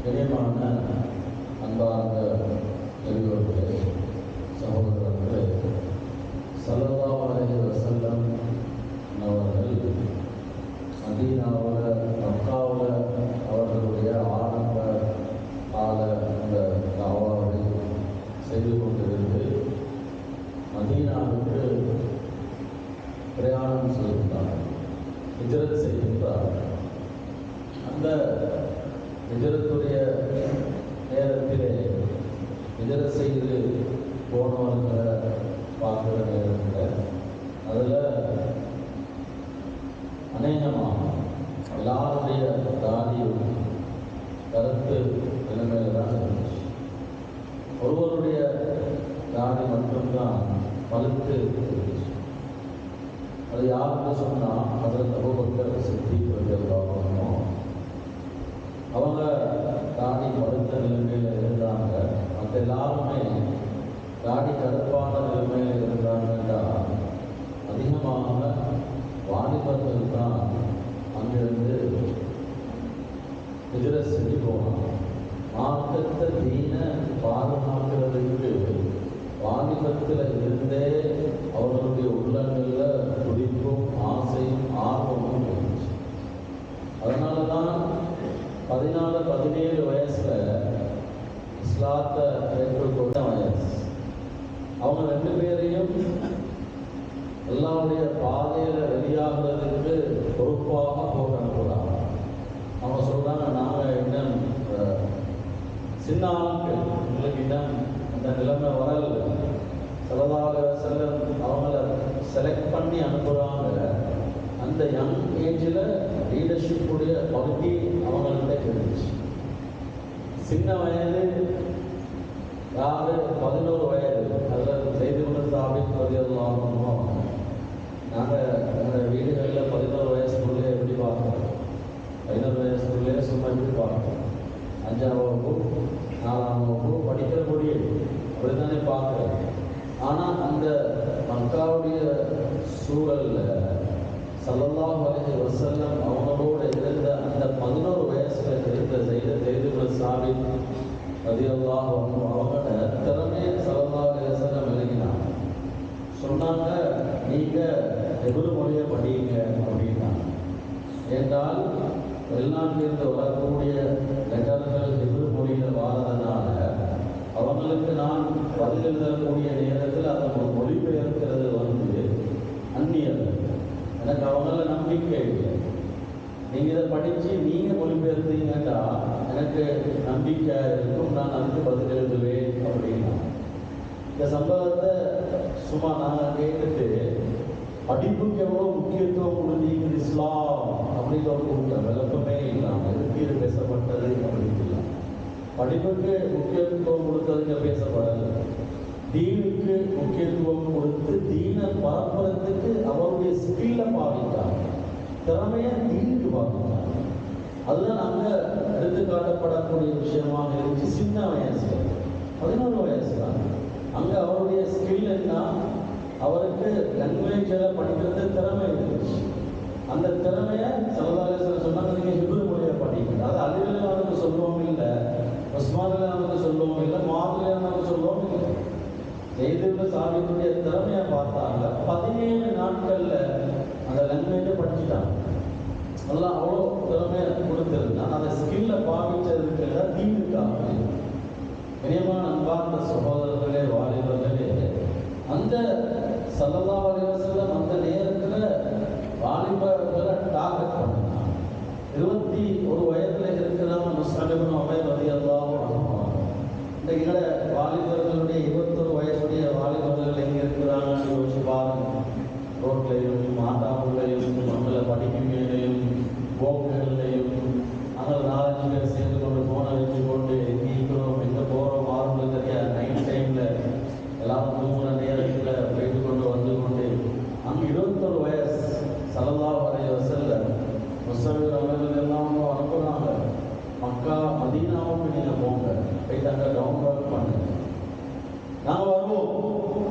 கண்ணியமான அன்பார்ந்த பெரியோர்களே, சகோதரர்களே, ஸல்லல்லாஹு அலைஹி வஸல்லம் அவர்கள் மதீனாவில் மக்காவில் அவர்களுடைய ஆரம்ப கால அந்த தாவாவை செய்து கொண்டிருந்து மதீனாவுக்கு பிரயாணம் செய்கின்றார்கள், ஹிஜ்ரத் செய்கின்றார்கள். அந்த ஹிஜ்ரத்துடைய நேரத்திலே ஹிஜ்ரத் செய்து போனவர்களை பார்க்குற நேரத்தில் அதில் அநேகமாக எல்லாருடைய தாடியும் கருத்து நிலைமையில் தான் இருந்துச்சு. ஒருவருடைய தாடி மட்டும்தான் பழுத்து இருந்துச்சு. அது யாருன்னு சொன்னால் அதில் அபூபக்கர் சித்திக் ரலியல்லாஹு அன்ஹு அவங்க தாடி பழுத்த நிலைமையில் இருந்தாங்க. மற்ற எல்லாருமே தாடி கருப்பான நிலைமையில் இருந்தாங்கன்னா அதிகமாக வாலிபர்கள் தான் அங்கிருந்து ஹிஜ்ரத் செஞ்சு போனாங்க. மார்க்கத்தை தீன பாதுகாக்கிறதுக்கு வாலிபத்தில் இருந்தே அவர்களுடைய உள்ளங்களில் துடிப்பும் ஆசையும் ஆர்வமும் இருந்துச்சு. அதனால தான் 14-17 வயசில் இஸ்லாத்தை ஏற்றுக்கொண்ட வயசு. அவங்க 2 பேரையும் எல்லாருடைய பாதையில் வெளியாகிறதுக்கு பொறுப்பாக போக அனுப்புகிறாங்க. அவங்க சொல்கிறாங்க, நாங்கள் இன்னும் சின்ன ஆட்கள், எங்களுக்கு இன்னும் அந்த நிலைமை வரல. ஸல்லல்லாஹு அலைஹி வஸல்லம் அவங்கள செலக்ட் பண்ணி அனுப்புகிறாங்க. அந்த யங் ஏஜில் லீடர்ஷிப்புடைய பகுதி அவங்கள்ட்ட இருந்துச்சு. சின்ன வயது யாரு 11 வயது, அதில் ஸைத் இப்னு சாபித் ரலியல்லாஹு அன்ஹு. நாங்கள் எங்களோட வீடுகளில் 11 வயசுக்குள்ளே எப்படி பார்க்குறோம்? 11 வயசுக்குள்ளே சும்மா எப்படி பார்க்குறோம்? 5ஆம் வகுப்பு 4ஆம் வகுப்பு படிக்கிற கூடிய அப்படி தானே பார்க்குறோம். ஆனால் அந்த மக்காவுடைய சூழலில் ஸல்லல்லாஹு அலைஹி வஸல்லம் அவங்களோடு இருந்த அந்த 11 வயசில் இருந்த ஸைத் இப்னு சாபித் ரலியல்லாஹு அன்ஹு அவங்களோட திறமையை ஸல்லல்லாஹு அலைஹி வஸல்லம் விளங்கினாங்க. சொன்னாங்க, நீங்கள் எவ்வளவு மொழியை படிங்க அப்படின்னாங்க. ஏன்றால் வெளிநாட்டிலிருந்து வரக்கூடிய லெட்டர்கள் எவ்வளவு மொழியில் வாரதுனால அவங்களுக்கு நான் பதில் எழுதக்கூடிய நேரத்தில் அதை மொழிபெயர்க்கிறது அந்நியர். எனக்கு அவங்கள நம்பிக்கை இல்லை. நீங்கள் இதை படித்து நீங்கள் மொழிபெயர்த்தீங்கன்னா எனக்கு நம்பிக்கை இருக்கும், நான் அதுக்கு பதில் எழுதுவேன் அப்படின்னா. இந்த சம்பவத்தை சும்மா நாங்கள் கேட்டுட்டு படிப்புக்கு எவ்வளோ முக்கியத்துவம் கொடுத்தீங்க இஸ்லாம் அப்படிங்கிற ஒரு கூட்டம் விளக்கமே இல்லாமல் எதுக்கு இது பேசப்பட்டது அப்படின்னு இல்லை. படிப்புக்கு முக்கியத்துவம் கொடுத்ததுக்கு பேசப்படலை, தீனுக்கு முக்கியத்துவம் கொடுத்து தீனை பரப்புறதுக்கு அவருடைய ஸ்கில்லை பாவித்தாங்க, திறமையை தீனுக்கு பாவித்தாங்க. அதுதான் அங்கே எடுத்து காட்டப்படக்கூடிய விஷயமாக இருந்துச்சு. சின்ன வயசு 11 வயசு தான். அங்கே அவருடைய ஸ்கில் என்ன, அவருக்கு லாங்குவேஜில் படிக்கிறது திறமை இருந்துச்சு. அந்த திறமையை ஸல்லல்லாஹு அலைஹி வஸல்லம் சொன்னாங்க, நீங்கள் ஹிப்ரு மொழியை படிக்கணும். அது அலிரலியல்லாஹு சொல்லுவோம் இல்லை, உஸ்மான் ரலியல்லாஹு சொல்லுவோம் இல்லை, முஆத் ரலியல்லாஹு சொல்லுவோம் இல்லை. ஸைத் இப்னு சாபித்துடைய திறமையை பார்த்தாங்க. 17 நாட்களில் அந்த லாங்குவேஜை படிச்சுட்டாங்க. அதெல்லாம் அவ்வளோ திறமையை கொடுத்துருந்தான். அந்த ஸ்கில்லை பாவிச்சதுக்கு எல்லாம் தீனுக்காக. கண்ணியமான அன்பார்ந்த சகோதரர்களே, வாலிபர்களே, அந்த ஸல்லல்லாஹு அலைஹி வஸல்லம் அந்த நேரத்தில் வாலிபர்களை டார்கெட் பண்ணாங்க. 21 வயதில் இருக்கிறாங்க. முஸ்அப் இப்னு உமைர் ரலியல்லாஹு அன்ஹு. இன்றைக்கு வாலிபர்களுடைய 21 வயசுடைய வாலிபர்கள் எங்கே இருக்கிறாங்கன்னு யோசிச்சு பாருங்க. ரோட்லையும் மாட்டாவுலையும் மண்ணில் படிக்கும் மேலையும் போக்குகள்லையும் அங்கே 4-5 பேர் சேர்ந்து கொண்டு போனை வச்சு கொண்டு எங்கே இருக்கிறோம், எங்கே போகிறோம், மாறும் தெரியாது. நைட் டைமில் எல்லாரும் தூங்குற நேரத்தில் போயிட்டு கொண்டு வந்து கொண்டு அங்கே 21 வயசு ஸல்லல்லாஹு அலைஹி வஸல்லம் முஸ்அப் அவர்கள் எல்லாம் அனுப்புகிறாங்க. மக்கா மதீனாவுக்கு நீங்கள் போங்க, போயிட்டு அங்கே டவுன் ஒர்க் பண்ணுங்க, நாங்கள் வருவோம்.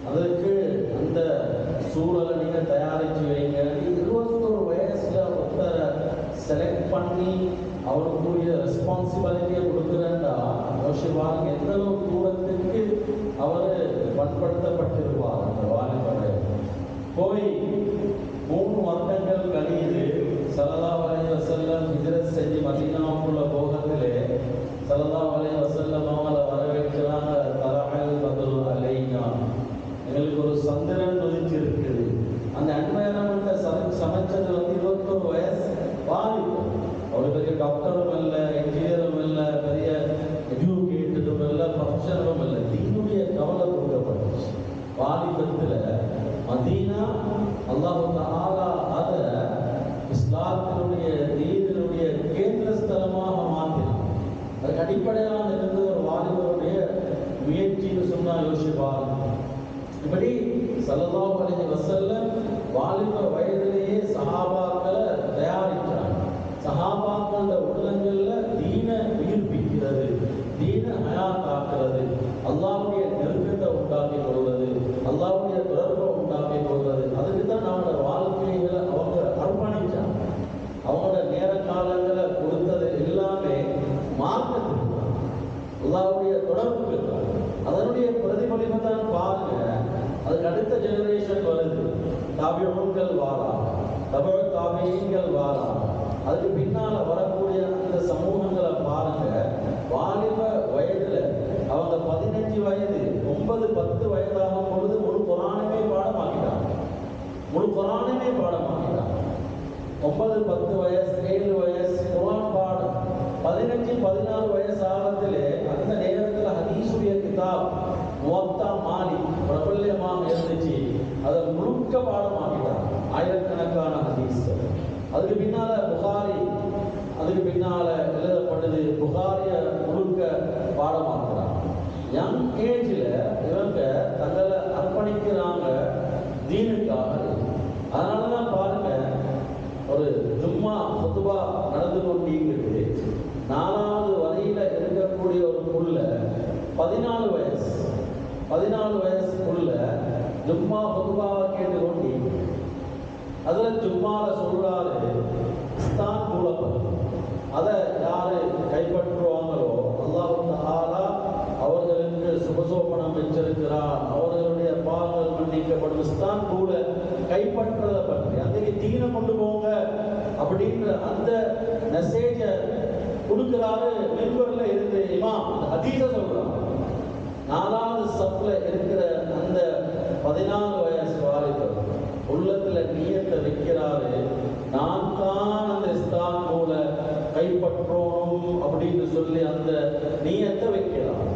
அதற்கு அந்த சூழலை நீங்கள் தயாரித்து வைங்க. 21 வயசில் ஒருத்தரை செலக்ட் பண்ணி அவருக்குரிய ரெஸ்பான்சிபிலிட்டியை கொடுக்குறேன்டா யோசிப்பாங்க எந்த அளவு தூரத்துக்கு அவர் பண்படுத்தப்பட்டிருப்பார். அந்த வாலிபரை போய் 3 வருடங்கள் கழியுது. ஸல்லல்லாஹு அலைஹி வஸல்லம் ஹிஜ்ரத் செஞ்சு மதீனாவுக்குள்ள போகத்திலே ஸல்லல்லாஹு அலைஹி வஸல்லம் அவங்கள வரவேற்கிறாங்க. தலஅல் பத்ரு அலைனா, எங்களுக்கு ஒரு சந்திரன் உதிச்சிருக்குது. அந்த அன்மையானவங்க சமைச்சது 21 வயசு வாலிபர். அவர் பெரிய டாக்டரும் இல்லை, இன்ஜினியரும் இல்லை, பெரிய எஜுகேட்டடும் இல்லை, ப்ரொஃபஷனலும் இல்லை. தீனுடைய கவலை கொடுக்கப்பட்டுச்சு வாலிபத்தில். மதீனா அல்லாஹ் தஆலா அதை இஸ்லாத்தினுடைய தீனினுடைய கேந்திர ஸ்தலமாக மாற்றினான். அதுக்கு அடிப்படையாக இருந்த ஒரு வாலிபருடைய முயற்சின்னு சொன்னால் யோசிப்பாங்க. இப்படி ஸல்லல்லாஹு அலைஹி வஸல்லம் வாலிப வயதிலேயே சஹாபாக்களை தயாரிக்கிறாங்க. சஹாபாக்களோட உள்ளங்கள்ல தீன உயிர்ப்பிக்கிறது, தீன ஹயாத்தாக்குறது, அல்லாஹ்வுடைய நெருக்கத்தை உண்டாக்கி கொள்வது, அல்லாஹ்வுடைய தொடர்பை உண்டாக்கி கொள்வது. அதுக்கு தான் அவங்களோட வாழ்க்கைகளை அவங்க அர்ப்பணிச்சாங்க. அவங்களோட நேர காலங்களை கொடுத்தது எல்லாமே மார்க்கத்துக்கு, அல்லாஹ்வுடைய தொடர்புக்கு தான். அதனுடைய பிரதிபலிப்பை தான் பாருங்க. அதுக்கு அடுத்த ஜெனரேஷன் வருது, தாபிஊன்கள் வாராங்க, தபஉ தாபிஈன்கள் வாராங்க. அதுக்கு பின்னால் வரக்கூடிய அந்த சமூகங்களை பாருங்க. வாலிப வயதுல அவங்க 15 வயது 9, 10 வயதாகும் பொழுது முழு குர்ஆனையுமே பாடமாக்கிட்டாங்க. முழு குர்ஆனையுமே பாடமாக்கிட்டாங்க. 9, 10 வயசு, 7 வயசு குர்ஆன் பாடம். 15, 14 வயசு ஆகத்திலே அந்த நேரத்தில் ஹதீஸுடைய கிதாப் முவத்தா மாலிக் பிரபல்யமாக இருந்துச்சு. அதை முழுக்க பாடமாக்கிட்டாங்க. ஆயிரக்கணக்கான ஹதீஸ். அதுக்கு பின்னால புகாரி, அதுக்கு பின்னால எழுதப்பட்டது. புகாரிய முழுக்க பாடமாக்குறாங்க. யங் ஏஜில் இவங்க தங்களை அர்ப்பணிக்கிறாங்க தீனுக்காக. அதனால தான் பாருங்க, ஒரு ஜும்மா குதுபா நடந்து கொண்டிருக்கிறது. 4வது வரையில இருக்கக்கூடிய ஒரு புள்ள 14 வயசு, 14 வயசுக்குள்ள ஜும்மா குதுபாவை கேட்டு கொண்டு அதில் ஜும்மால சொல்றாரு, இஸ்தான்புல் அதை யாரு கைப்பற்றுவாங்களோ அல்லாஹ் தஆலா அவர்களுக்கு சுபசோபனம் வச்சிருக்கிறார், அவர்களுடைய பாவங்கள் மன்னிக்கப்படும். இஸ்தான்புலை கைப்பற்றதை பற்றி அன்றைக்கு தீனை கொண்டு போங்க அப்படின்ற அந்த மெசேஜை கொடுக்கிறாரு. மெம்பர்ல இருந்து இமாம் ஹதீஸை சொல்றாங்க. 4வது சப்ல இருக்கிற அந்த 14 வயசு வாலிபர் உள்ளத்துல நியத்தை வைக்கிறாரு, நான் தான் அந்த இஸ்தான்புலை கைப்பற்றணும் அப்படின்னு சொல்லி அந்த நியத்தை வைக்கிறார்.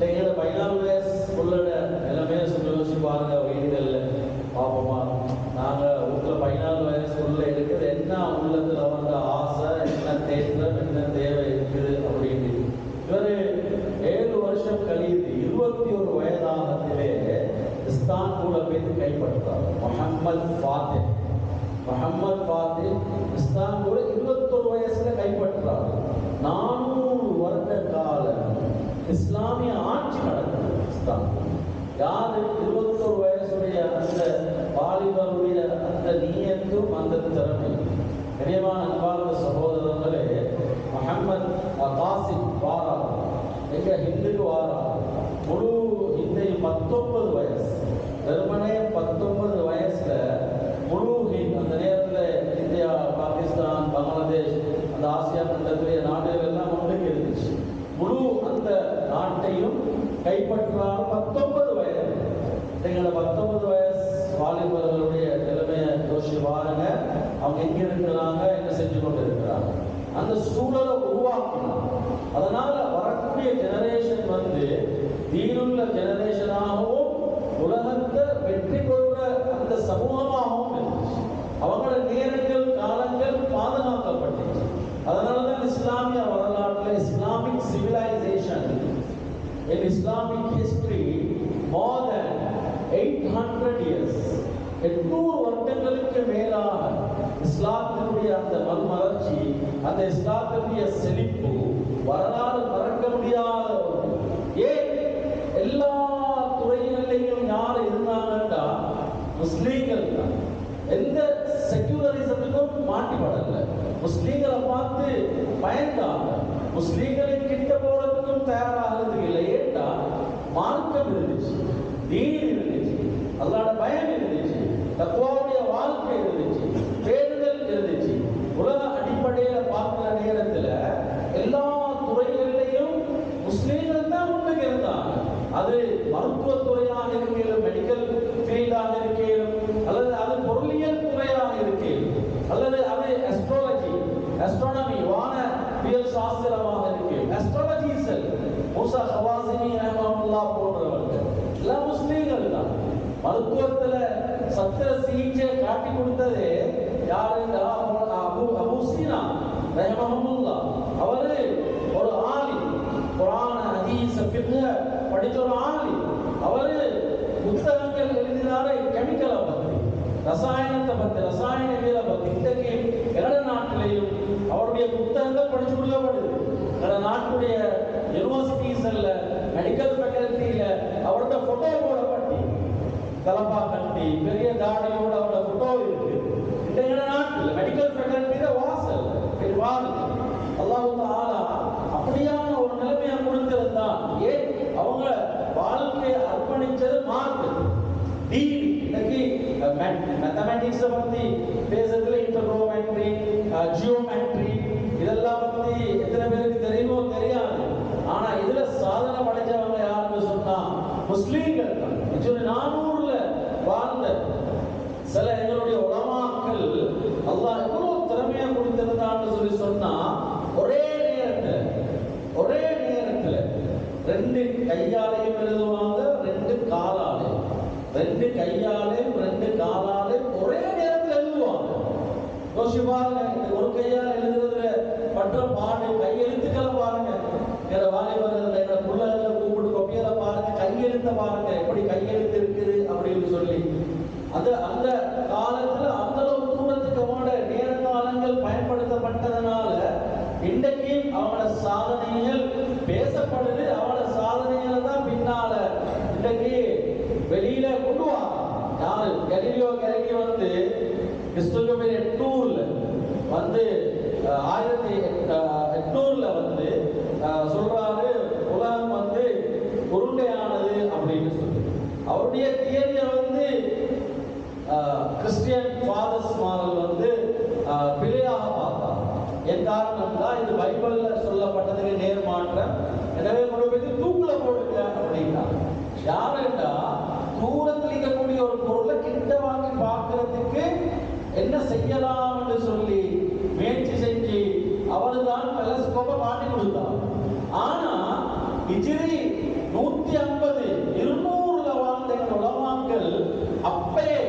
எங்களோட 14 வயசு உள்ளட நிலைமையை சொல்லி யோசிச்சு பாருங்க. வீடுகள்ல பாப்போமா, நாங்க வீட்டுல 14 வயசுக்குள்ள இருக்குது, என்ன உள்ளத்துல அவங்க ஆசை, என்ன தேற்றம், என்ன தேவை இருக்குது அப்படின்னு. இவரு 7 வருஷம் கழித்து 21 வயதாகத்திலே இஸ்தான்புலை போய் கைப்பற்றார். முஹம்மது ஃபாத்திஹ் இஸ்தான்புலை 21 வயசுல கைப்பற்றார். 400 வருட காலம் இஸ்லாமிய ஆட்சி நடந்தது இஸ்தான்புல். யாரு 21 வயசுடைய அந்த வாலிபருடைய அந்த நீயத்தும் அந்த திறமையும். கனியமான அன்பார்ந்த சகோதரர்களே, முஹம்மது காசிம் வாரார், எங்க ஹிந்துக்கு வாரார். முழு ஹிந்தையும் 19 வயசு, வெறுமனே 19 வயசுல முழு ஹிந்த். அந்த நேரத்தில் இந்தியா, பாகிஸ்தான், பங்களாதேஷ், அந்த ஆசியா கண்டத்துடைய நாடுகள் எல்லாம் ஒன்றுக்கு இருந்துச்சு. முழு அந்த நாட்டையும் கைப்பற்றுவார் 19 வயது. எங்களை 19 வயசு வாலிபர்களுடைய நிலைமையை யோசிச்சு பாருங்க. அவங்க எங்க இருக்கிறாங்க, என்ன செஞ்சு கொண்டு இருக்கிறாங்க. அந்த சூழலை உருவாக்கினாங்க. அதனால வரக்கூடிய ஜெனரேஷன் தீனுள்ள ஜெனரேஷனாகவும் உலகத்தை வெற்றி கொள்ற அந்த சமூகமாகவும் இருந்துச்சு. அவங்களோட நேரங்கள் காலங்கள் பாதுகாக்கப்பட்டுச்சு. அதனாலதான் இஸ்லாமிய வரலாற்றில் Islamic civilisation in Islamic history more than 800 years, 800 வருடங்களுக்கு மேலாக இஸ்லாத்தினுடைய அந்த மறுமலர்ச்சி, அந்த இஸ்லாத்தினுடைய செழிப்பு வரலாறு மறக்க முடியாத ஒன்று. ஏன் எல்லா துறைகளிலையும் யார் இருந்தாங்கன்னா முஸ்லீம்கள் தான். எந்த செக்யூலரிசத்துக்கும் மாட்டிப்படல. முஸ்லீம்களை பார்த்து பயந்தாங்க. முஸ்லீம்களை கிட்ட போறதுக்கும் தயாராகிறது இல்லை. ஏண்டா மார்க்கம் இருந்துச்சு, தீன் இருந்துச்சு, அல்லாஹ்வோட பயம் இருந்துச்சு, தக்வாவுடைய வாழ்க்கை இருந்துச்சு, பேணுதல் இருந்துச்சு. உலக அடிப்படையில் பார்க்கிற நேரத்தில் எல்லா துறைகளிலையும் முஸ்லீம்கள் தான் முன்னுக்கு இருந்தாங்க. அது மருத்துவத்துறையாக இருக்கையிலும், மெடிக்கல் ஃபீல்டாக இருக்கையிலும், அல்லது அது பொருளியல் துறையாக இருக்கையிலும், அல்லது அது அஸ்ட்ரானமி வானவியல் சாஸ்திரமாக இருக்கையிலும், அஸ்ட்ராலஜி செல் மூசா ஹவாசினி ரஹ்மத்துல்லாஹ் போன்றவர்கள் எல்லாம் முஸ்லீம்கள் தான். மருத்துவத்தில் சத்திர சிகிச்சை காட்டி கொடுத்தது யாரு? அபூ சீனா ரஹ்மத்துல்லாஹ். அவரு ஒரு ஆலிம், குர்ஆன் ஹதீஸ் ஃபிக்ஹ் படிச்ச ஒரு ஆலிம். அவரு புத்தகங்கள் எழுதினாரு, கெமிக்கலை பற்றி, ரசாயனத்தை பற்றி, ரசாயனவியலை பற்றி. இன்றைக்கு எங்களோட நாட்டிலையும் அவருடைய புத்தகங்கள் படிச்சு கொடுக்கப்படுது. எங்களோட நாட்டுடைய யூனிவர்சிட்டிஸ்ல, மெடிக்கல் ஃபேக்கல்ட்டியில அவரோட போட்டோ போடப்பட்டு, தலப்பா கட்டி பெரிய தாடியோட அவரோட போட்டோ இருக்கு. எங்களோட நாட்டில் மெடிக்கல் ஃபேக்கல்ட்டியில வாசல் அல்லாஹ் தஆலா அப்படியான ஒரு நிலைமையை கொடுத்திருந்தான். ஏன்? அவங்க வாழ்க்கையை அர்ப்பணிச்சது மார்க்கம், தீன். இன்னைக்கு மேத்தமேட்டிக்ஸை பற்றி பேசுறதுல இன்டர்ஃபெரோமெட்ரி, ஜியோமெட்ரி இதெல்லாம் பற்றி எத்தனை பேருக்கு தெரியுமோ தெரியாது. ஆனா இதுல சாதனை படைச்சவங்க யாருன்னு சொன்னா முஸ்லீம்கள் தான். 400ல வாழ்ந்த சில எங்களுடைய உலமாக்கள் அல்லாஹ் எவ்வளவு திறமையா கொடுத்திருந்தான்னு சொல்லி சொன்னா, ஒரே நேரத்துல 2 கையாலையும் எழுதுவாங்க, 2 காலாலையும், 2 கையாலையும் 2 காலாலையும் ஒரே நேரத்தில் எழுதுவாங்க. யோசிச்சு பாருங்க, ஒரு கையால் எழுதுறதுல பற்ற பாடு, கையெழுத்துக்களை பாருங்க. வேற வாலிபர்கள் எங்க பிள்ளைகளை கூப்பிட்டு கொப்பியலை பாருங்க, கையெழுத்த பாருங்க, எப்படி கையெழுத்து இருக்குது அப்படின்னு சொல்லி. அது அந்த காலத்துல அந்த அளவு தூரத்துக்கமான நேரங்காலங்கள் பயன்படுத்தப்பட்டதனால இன்றைக்கு அவங்களோட சாதனைகள் பேசப்படுது. அவங்களோட சாதனைகளை தான் பின்னால இன்றைக்கு வெளியில கொண்டு வாங்க. யாரு? கலீலியோ வந்து கிறிஸ்துவ 800ல வந்து 1800ல வந்து சொல்றாரு, உலகம் வந்து உருண்டையானது அப்படின்னு சொல்லி. அவருடைய தியரியை வந்து கிறிஸ்டியன் ஃபாதர்ஸ் மார்கள் வந்து பிழையாக பார்த்தார். என் காரணம் தான் இது பைபிள்ல சொல்லப்பட்டதுக்கு நேர்மாற்றம், எனவே கொண்டு போய் தூக்குல போடுங்க அப்படின்னா. யாருன்னா தூரத்தில் இருக்கக்கூடிய ஒரு பொருளை கிட்ட வாங்கி பார்க்கறதுக்கு என்ன செய்யலாம் என்று சொல்லி முயற்சி செஞ்சு அவரு தான் டெலஸ்கோப்பை மாட்டி கொடுத்தார். ஆனா ஹிஜ்ரி 150 200ல வாழ்ந்த உலமாக்கள் அப்பயே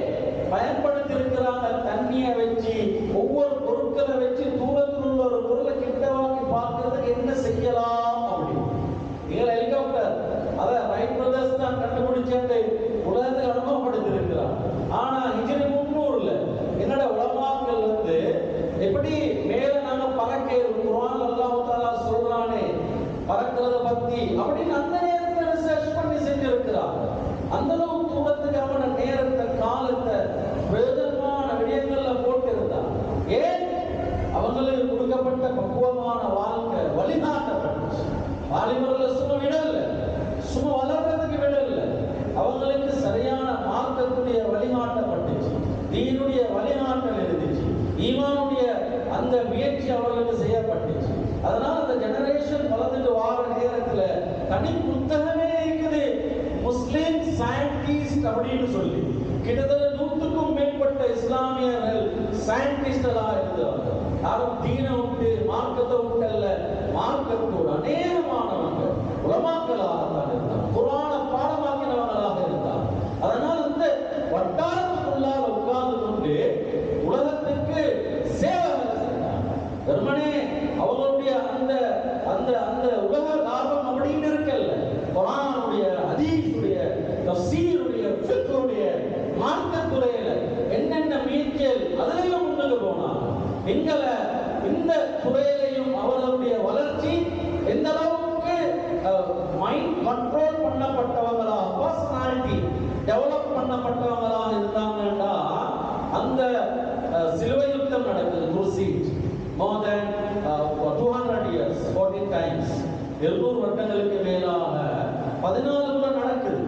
பயன்படுத்தி இருக்கிறாங்க. தண்ணியை வச்சு, ஒவ்வொரு பொருட்களை வச்சு, தூரத்தில் உள்ள ஒரு பொருளை கிட்ட வாங்கி பார்க்கறதுக்கு என்ன செய்யலாம் அப்படின்னு. நீங்கள் ஹெலிகாப்டர் அதை ரைட் பிரதர்ஸ் தான் கண்டுபிடிச்சு உலகத்தை அனுபவப்படுத்தி இருக்கிறார். ஆனா ஹிஜ்ரி 300ல என்னோட உலமாக்கள் வந்து எப்படி மேல நாங்க பறக்க, குர்ஆன் அல்லாஹ் தஆலா சொல்றானே பறக்கிறத பத்தி அப்படின்னு அந்த நேரத்தில் ரிசர்ச் பண்ணி செஞ்சிருக்கிறார். அந்த அளவு தூரத்துக்கு அவனோட நேரத்தை, காலத்தை பிரயோஜனமான விடயங்கள்ல போட்டிருந்தார். ஏன்? அவங்களுக்கு கொடுக்கப்பட்ட பக்குவமான வாழ்க்கை வழிகாட்டப்பட்டுச்சு. வாலிபர்கள் சும்மா விடல, சும்மா வளர்றதுக்கு விடல, அவங்களுக்கு சரியான மார்க்கத்துடைய வழிகாட்டப்பட்டுச்சு, தீனுடைய வழிகாட்டல் இருந்துச்சு, ஈமானுடைய அந்த முயற்சி அவர்களுக்கு செய்யப்பட்டுச்சு. அதனால அந்த ஜெனரேஷன் வளர்ந்துட்டு வார நேரத்தில் தனி புத்தகமே இருக்குது, முஸ்லிம் சயின்டிஸ்ட் அப்படின்னு சொல்லி. கிட்டத்தட்ட 100க்கும் மேற்பட்ட இஸ்லாமியர்கள் சயின்டிஸ்டெல்லாம் இருந்தாங்க. யாரும் தீனை விட்டு மார்க்கத்தை விட்டல்ல, மார்க்கத்தோடு அநேகமானவங்க உலமாக்களாக தான் இருந்தாங்க, குர்ஆனை பாடமாக்கினவங்களாக இருந்தாங்க. அதனால் இந்த வட்டாரத்துக்குள்ளால் உட்கார்ந்து கொண்டு உலகத்துக்கு சேவைகளை செய்தாங்க. வெறுமனே அவங்களுடைய அந்த அந்த அந்த உலக லாபம் அப்படின்னு இருக்கல்ல, குர்ஆனுடைய, ஹதீஸுடைய, தஃசீருடைய, ஃபிக்ஹுடைய, மார்க்கத்துறையில என்னென்ன முயற்சிகள் அதிலையும் முன்னுக்கு போனாங்க. எங்களை இந்த துறையிலையும் அவர்களுடைய வளர்ச்சி எந்த அளவுக்கு மைண்ட் கண்ட்ரோல் பண்ணப்பட்டவங்களா, பர்சனாலிட்டி டெவலப் பண்ணப்பட்டவங்களா இருந்தாங்கன்னா, அந்த சிலுவை யுத்தம் நடக்குது குருசி, more than 200 years 14 டைம்ஸ், 200 வருடங்களுக்கு மேலாக 14 முறை நடக்குது.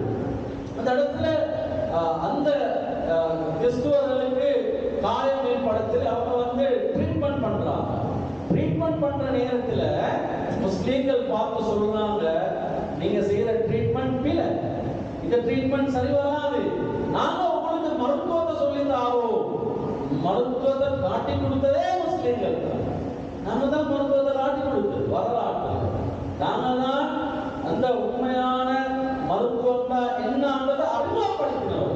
அந்த இடத்துல அந்த கிறிஸ்துவர்களுக்கு காயம் ஏற்படுத்தி அவங்க ட்ரீட்மெண்ட் பண்றாங்க. ட்ரீட்மெண்ட் பண்ற நேரத்துல முஸ்லீம்கள் பார்த்து சொல்றாங்க, நீங்க செய்யற ட்ரீட்மெண்ட் பிழை, இந்த ட்ரீட்மெண்ட் சரி வராது, நாங்க உங்களுக்கு மருத்துவத்தை சொல்லி தாரோம். மருத்துவத்தை காட்டி கொடுத்ததே முஸ்லீம்கள் தான். நாங்க தான் மருத்துவத்தை காட்டி கொடுத்தது வரலாற்று. நாங்க தான் அந்த உண்மையான மருத்துவம் தான் என்னன்றதை அறிமுகப்படுத்தினோம்.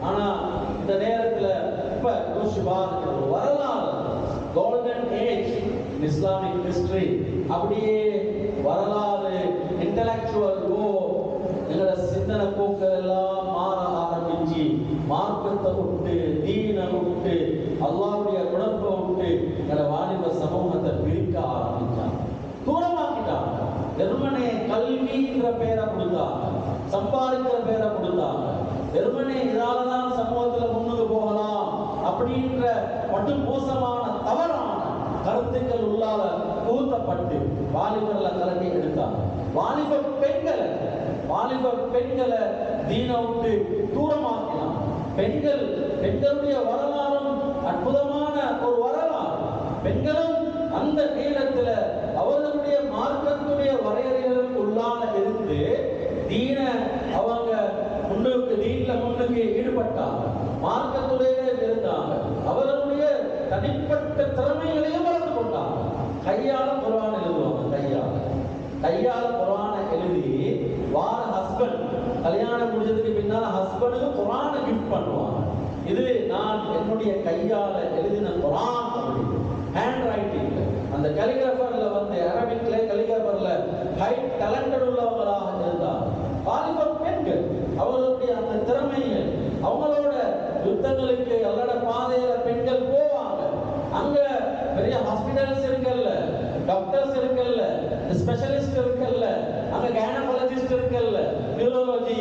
ஆனா இந்த நேரத்துல இப்ப யோசிச்சு பாருங்க, வரலாறு கோல்டன் ஏஜ் இஸ்லாமிக் ஹிஸ்டரி அப்படியே வரலாறு இன்டலெக்சுவல் எங்களோட சிந்தனை போக்கள் எல்லாம் மாற ஆரம்பிச்சு மார்க்கத்தை விட்டு தீனை விட்டு அல்லாஹ்வுடைய குணத்தை விட்டு எங்களோட வாலிப சமூகத்தை பிரிக்க ஆரம்பிச்சாங்க, தூரமாக்கிட்டாங்க. வெறுமனே கல்விங்கிற பேரை கொடுத்தாங்க, சம்பாதிக்கிற பேரை கொடுத்தாங்க. வெறுமனே இதாலதான் சமூகத்துல முன்னுக்கு போகலாம் அப்படின்ற மட்டும் மோசமான தவறான கருத்துக்கள் உள்ளால புகுத்தப்பட்டு வாலிபர்களை கலட்டி எடுத்தாங்க. வாலிப பெண்களை தீனை விட்டு தூரமாக்கினாங்க. பெண்களுடைய வரலாறும் அற்புதமான ஒரு வரலாறு. பெண்களும் அந்த நேரத்தில் அவர்களுடைய மார்க்கத்துடைய வரையறைகளுக்கு உள்ளான இருந்து தீன அவங்க முன்னுக்கு ஈடுபட்டாங்க, மார்க்கத்துடைய இருந்தாங்க, அவர்களுடைய தனிப்பட்ட திறமைகளையும் வளர்த்து கொண்டாங்க. கையால குர்ஆன் எழுதுவாங்க, கையால குர்ஆனை எழுதி வார ஹஸ்பண்ட் கல்யாணம் முடிஞ்சதுக்கு பின்னால ஹஸ்பண்டுக்கு குர்ஆனை கிஃப்ட் பண்ணுவாங்க. இது நான் என்னுடைய கையால எழுதின குர்ஆன் அப்படின்னு ஹேண்ட் ரைட்டிங்ல அந்த கலிகிராஃபர்ல அரபிக்ல கலிகிராஃபர்ல ஹை டேலண்டட் உள்ளவங்களாக இருந்தாங்க. வாலிப பெண்கள் அவர்களுடைய அந்த திறமைகள், அவங்களோட யுத்தங்களுக்கு அல்லட பாதையில பெண்கள் போவாங்க. அங்க பெரிய ஹாஸ்பிட்டல்ஸ் இருக்குல்ல, டாக்டர்ஸ் இருக்குல்ல, ஸ்பெஷலிஸ்ட் இருக்குல்ல, அங்க கைனகாலஜிஸ்ட் இருக்குல்ல, நியூரோலஜி,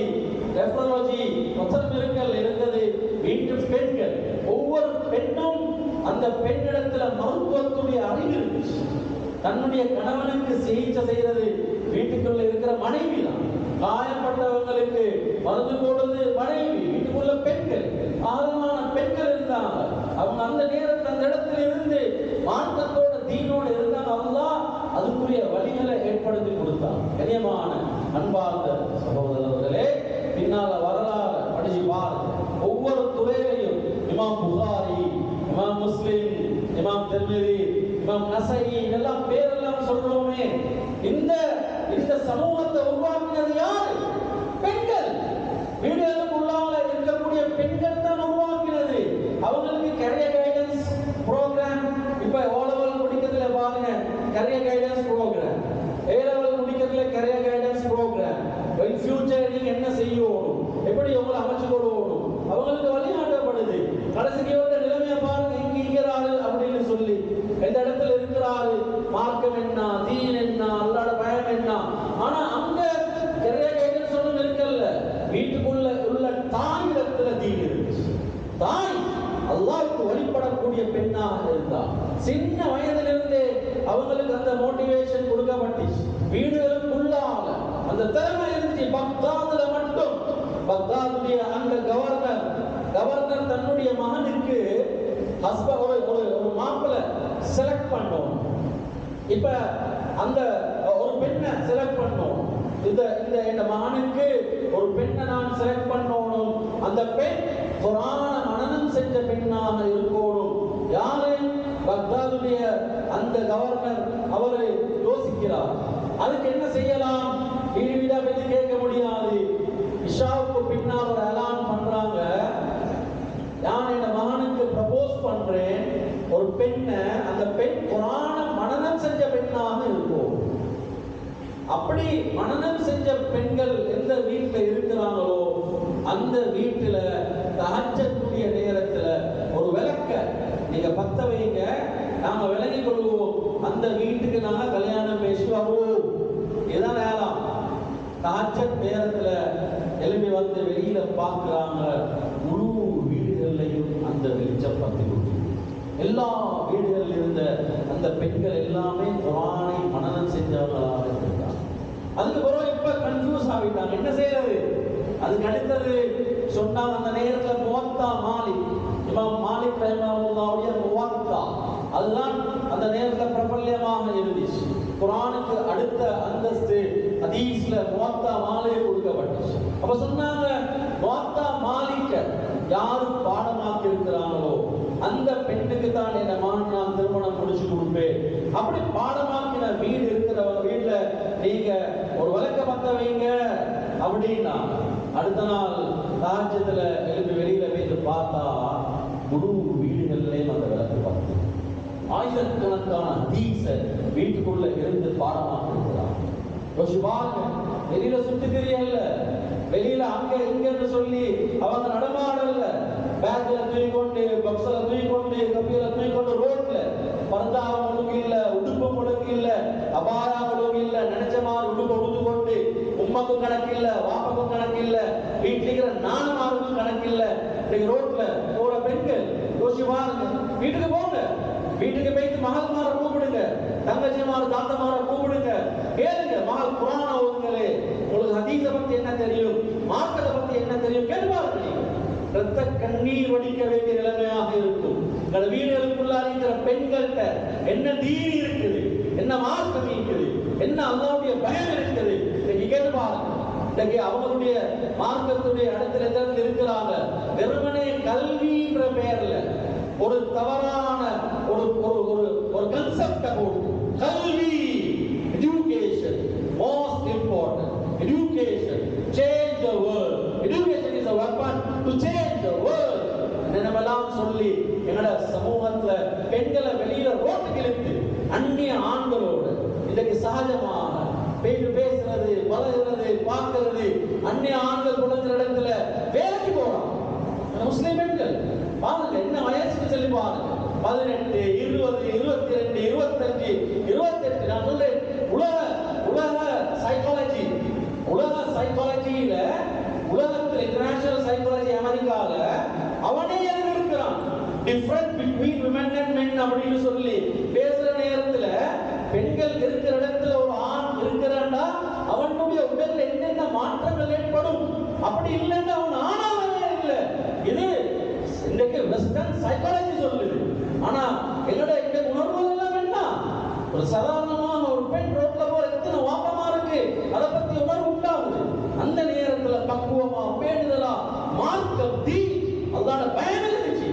ரெஃப்ராலஜி மொத்தம் இருந்தது வீட்டு பெண்கள். ஒவ்வொரு பெண்ணும் அந்த பெண்ணிடத்துல மருத்துவத்துடைய அறிவு இருந்துச்சு. தன்னுடைய கணவனுக்கு சிகிச்சை செய்யறது வீட்டுக்குள்ள இருக்கிற மனைவி தான். காயப்பட்டவங்களுக்கு மருந்து போடுறது மனைவி, வீட்டுக்குள்ள பெண்கள், ஆழமான பெண்கள் இருந்தாங்க. அவங்க அந்த நேரத்தில் அந்த இடத்துல இருந்து மார்க்கத்தோட தீனோடு இருந்தாங்க. அல்லாஹ் அதுக்குரிய வழிகளை ஏற்படுத்தி கொடுத்தாங்க. கண்ணியமான அன்பார்ந்த சகோதரர்களே, பின்னால வரலாறு படிச்சு பாருங்க. ஒவ்வொரு துறையிலையும் இமாம் புகாரி, இமாம் முஸ்லிம், இமாம் திர்மிதி, இமாம் நஸஈ எல்லாம் பேரெல்லாம் சொல்றோமே, இந்த சமூகத்தை உருவாக்கினது யாரு? பெண்கள். வீடுகளுக்கு உள்ளால இருக்கக்கூடிய பெண்கள் தான் உருவாக்கினது. அவங்களுக்கு கரியர் கைடன்ஸ் ப்ரோக்ராம், இப்ப ஓ லெவல் முடிக்கிறதுல பாருங்க career guidance program, A level முடிக்கிறதுல career guidance program, in future நீங்க என்ன செய்யணும், எப்படி உங்களை அமைச்சு கொடுக்கணும், அவங்களுக்கு வழிகாட்டப்படுது. கடைசிக்கு நிலைமையை பாருங்க, இங்க இருக்கிறாரு அப்படின்னு சொல்லி எந்த இடத்துல இருக்கிறாரு, மார்க்கம் என்ன, தீன் என்ன, அல்லாஹ்வோட பயம் என்ன. ஆனா அங்க கரியர் கைடன்ஸ் ஒன்றும் இருக்கல்ல, வீட்டுக்குள்ள உள்ள தாய் இடத்துல தீன் இருந்துச்சு. தாய் அல்லாஹ்வுக்கு வழிபடக்கூடிய பெண்ணாக இருந்தா, சின்ன வயதிலிருந்தே அவங்களுக்கு அந்த மோட்டிவேஷன் கொடுக்கப்பட்டுச்சு. வீடுகளுக்குள்ளால அந்த திறமை இருந்துச்சு. பக்தாதுல மட்டும் பக்தாதுடைய அந்த கவர்னர் தன்னுடைய மகனுக்கு ஒரு மாப்பிள்ளை செலக்ட் பண்ணோம். இப்ப அந்த ஒரு பெண்ணை செலக்ட் பண்ணோம். இந்த மகனுக்கு ஒரு பெண்ணை நான் செலக்ட் பண்ணணும். அந்த பெண் குர்ஆனை மனனம் செஞ்ச பெண்ணாக இருக்கணும். யாரு? பக்தாதுடைய அந்த கவர்னர் அவரை யோசிக்கிறார். அதுக்கு என்ன செய்யலாம்? வீடா போய் கேட்க முடியாது. இஷாவுக்கு பின்னால் ஒரு அலான் பண்றாங்க, நான் என் மகனுக்கு ப்ரப்போஸ் பண்றேன் ஒரு பெண்ணை, அந்த பெண் குர்ஆனை மனனம் செஞ்ச பெண்ணாக இருக்கும். அப்படி மனனம் செஞ்ச பெண்கள் எந்த வீட்டுல இருக்கிறாங்களோ அந்த வீட்டுல தஹஜ்ஜுடைய நேரத்துல ஒரு விளக்க நீங்க பத்த வைங்க, நாங்க விளங்கி கொள்வோம், அந்த வீட்டுக்கு நாங்க கல்யாணம் பேசி வருவோம். இதுதான் நேரம். தஹஜ்ஜுத் நேரத்துல எழுப்பி வெளியில பாக்குறாங்க, முழு வீடுகள்லையும் அந்த வெளிச்சம் பத்தி கொடுத்து, எல்லா வீடுகளில் இருந்த அந்த பெண்கள் எல்லாமே குர்ஆனை மனனம் செஞ்சவங்களா அதுக்கு அடுத்தது சொன்னாங்க அந்த நேரத்தில் முவத்தா மாலிக், இமாம் மாலிக் ரஹிமஹுல்லாஹுடைய முவத்தா, அதுதான் அந்த நேரத்தில் பிரபல்யமாக இருந்துச்சு. குர்ஆனுக்கு அடுத்த அந்தஸ்து ஹதீஸ்ல முவத்தா மாலிக் கொடுக்கப்பட்டுச்சு. அப்ப சொன்னாங்க முவத்தா மாலிக்க யாரு பாடமாக்கி இருக்கிறாங்களோ அந்த பெண்ணுக்கு தான் என் மகன் நான் திருமணம் முடிச்சு கொடுப்பேன். அப்படி பாடமாக்கின வீடு இருக்கிறவங்க வீட்டுல நீங்க ஒரு விளக்க பத்த வைங்க அப்படின்னா அடுத்த நாள் தாஜத்துல எழுந்து வெளியில போய் பார்த்தா முழு வீடுகள்லயும் அந்த விளக்கு பார்த்து ஆயிரக்கணக்கான ஹதீஸ வீட்டுக்குள்ள இருந்து பாடமாக இருக்கிறாங்க. வெளியில சுத்துக்கிறீங்கல்ல, வெளியில அங்க இங்கன்னு சொல்லி அவங்க நடமாடல, பேக்ல தூக்கிக்கொண்டு பக்ஸல தூக்கிக்கொண்டு கப்பியில தூக்கிக்கொண்டு ரோட்ல பரதாவ ஒழுங்கு இல்ல, உடுப்பு ஒழுங்கு இல்ல, அபாயா ஒழுங்கு இல்ல, நினைச்ச மாதிரி உடுப்பு உடுத்து கொண்டு உம்மக்கும் கணக்கு இல்ல, வாப்பக்கும் கணக்கு இல்ல, வீட்டுல இருக்கிற நானுமாருக்கும் கணக்கு இல்ல. இன்னைக்கு ரோட்ல போற பெண்கள் யோசிப்பாருங்க, வீட்டுக்கு போங்க, வீட்டுக்கு போயிட்டு மகள்மார கூப்பிடுங்க, தங்கச்சிமார தாத்தமார கூப்பிடுங்க, கேளுங்க, மகள் குர்ஆன ஓதுங்களே, உங்களுக்கு ஹதீஸ பத்தி என்ன தெரியும், மார்க்கத்தை பத்தி என்ன தெரியும் கேள்வார்கள். ரத்த கண்ணீர் வடிக்க வேண்டிய நிலைமையாக இருக்கும். எங்களோட வீடுகளுக்குள்ள இருக்கிற பெண்கள்கிட்ட என்ன தீனி இருக்குது, என்ன மார்க்கம் இருக்குது, என்ன அல்லாஹ்வுடைய பயம் இருக்குது, இன்னைக்கு கேட்டு பாருங்க. இன்னைக்கு அவங்களுடைய மார்க்கத்துடைய இடத்துல எதிர்த்து இருக்கிறாங்க. வெறுமனே கல்வின்ற பெயர்ல ஒரு தவறான ஒரு ஒரு ஒரு ஒரு கான்செப்ட் போட்டு கல்வி, education most important, education change the world, education is a weapon to change the world என்னெல்லாம் சொல்லி எங்கட சமூகத்துல பெண்களை வெளியில ரோட்டுக்கு இழுத்து அந்நிய ஆண்களோடு இன்னைக்கு சகஜமாக பேசுறது, பழகுறது, பார்க்கிறது, அந்நிய ஆண்கள் குழந்தை இடத்துல வேலைக்கு போறான். முஸ்லிம் பெண்கள் பாருங்க, என்ன வயசுக்கு சொல்லி பாருங்க, 18, 20, 22, 25, 28. நான் சொல்றேன், உலக சைக்காலஜியில உலகத்தில் இன்டர்நேஷனல் சைக்காலஜி அமெரிக்கால அவனே இருக்கிறான். Difference between women and men அப்படின்னு சொல்லி பேசுற நேரத்துல பெண்கள் இருக்கிற இடத்துல ஒரு ஆண் இருக்கிறான்டா அவனுடைய உடல்ல என்னென்ன மாற்றங்கள் ஏற்படும், அப்படி இல்லைன்னா அவன் ஆணாகவே இல்லை. இது இன்றைக்கு வெஸ்டர்ன் சைக்காலஜி சொல்லுது. ஆனா எங்களோட இந்த உணர்வுகள் எல்லாம் என்ன, ஒரு சாதாரணமான ஒரு பெண் ரோட்ல போற எத்தனை வாப்பமா இருக்கு, அதை பத்தி உணர்வு உண்டாகுது. அந்த நேரத்துல பக்குவமா பேணுதலா மார்க்கம் தீ அல்லாஹ்வுடைய பயம் இருந்துச்சு,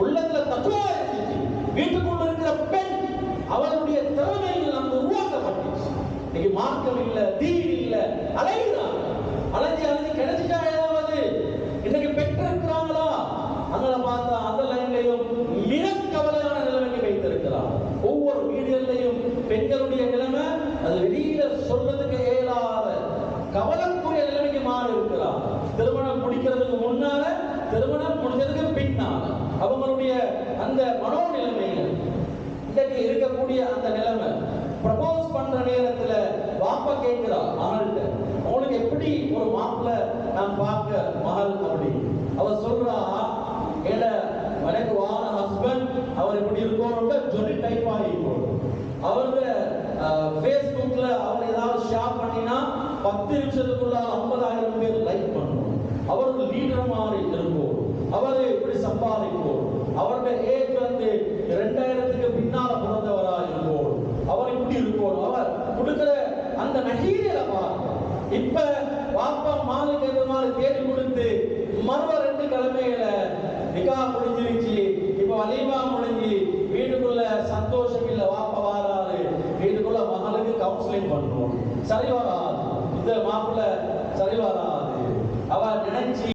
உள்ளத்துல தக்வா இருந்துச்சு. வீட்டுக்குள்ள இருக்கிற பெண் அவளுடைய திறமைகள் அங்கு உருவாக்கப்பட்டுச்சு. இன்னைக்கு மார்க்கம் இல்ல, தீன் இல்ல, அலைகிறாங்க, அலைஞ்சு கிடைச்சிட்டா ஏதாவது இன்னைக்கு பெற்றிருக்கிறாங்களா அங்களை பார்த்தா அந்த லைன்லையும் மிக கவலையான நிலைமைக்கு வைத்திருக்கிறார். ஒவ்வொரு வீடுகளிலையும் பெண்களுடைய நிலைமை அது வெளியில சொல்றதுக்கு இயலாத கவலைக்குரிய நிலைமைக்கு மாறி இருக்கிறார். திருமணம் முடிக்கிறதுக்கு முன்னால, திருமணம் முடிஞ்சதுக்கு பின்னால அவங்களுடைய அந்த மனோநிலைமைகள் இன்றைக்கு இருக்கக்கூடிய அந்த நிலைமை. ப்ரப்போஸ் பண்ற நேரத்துல வாப்பா கேட்கிறா மகள்கிட்ட, அவனுக்கு எப்படி ஒரு மாப்பிள்ளை நான் பார்க்க மகள் அப்படி அவ சொல்றா, எனக்கு வார ஹஸ்பண்ட் அவர் எப்படி இருக்கணும்னு சொல்லி டைப் ஆகிருக்கணும். அவருடைய ஃபேஸ்புக்ல அவர் ஏதாவது ஷேர் பண்ணினா 10 நிமிஷத்துக்குள்ள 50,000 பேர் லைக் பண்ணணும். அவர் ஒரு லீடர் மாதிரி இருக்கும், அவர் இப்படி சம்பாதிக்கும், அவருடைய ஏஜ் வந்து 2000க்கு பின்னால பிறந்தவரா இருக்கும், அவர் இப்படி இருக்கும், அவர் கொடுக்கிற அந்த நகீரியலை பாருங்க. இப்ப வாப்பா மாலுக்கு எது மாதிரி தேடி கொடுத்து மறுவ 2 கிழமையில நிகா முடிஞ்சிருச்சு, இப்ப வலிமா முடிஞ்சு வீட்டுக்குள்ள சந்தோஷம் இல்ல, வாப்பா வாராரு, வீட்டுக்குள்ள மகளுக்கு கவுன்சிலிங் பண்ணணும், சரி வராது, இந்த மாப்பிள்ள சரி வராது, அவ நினைச்சு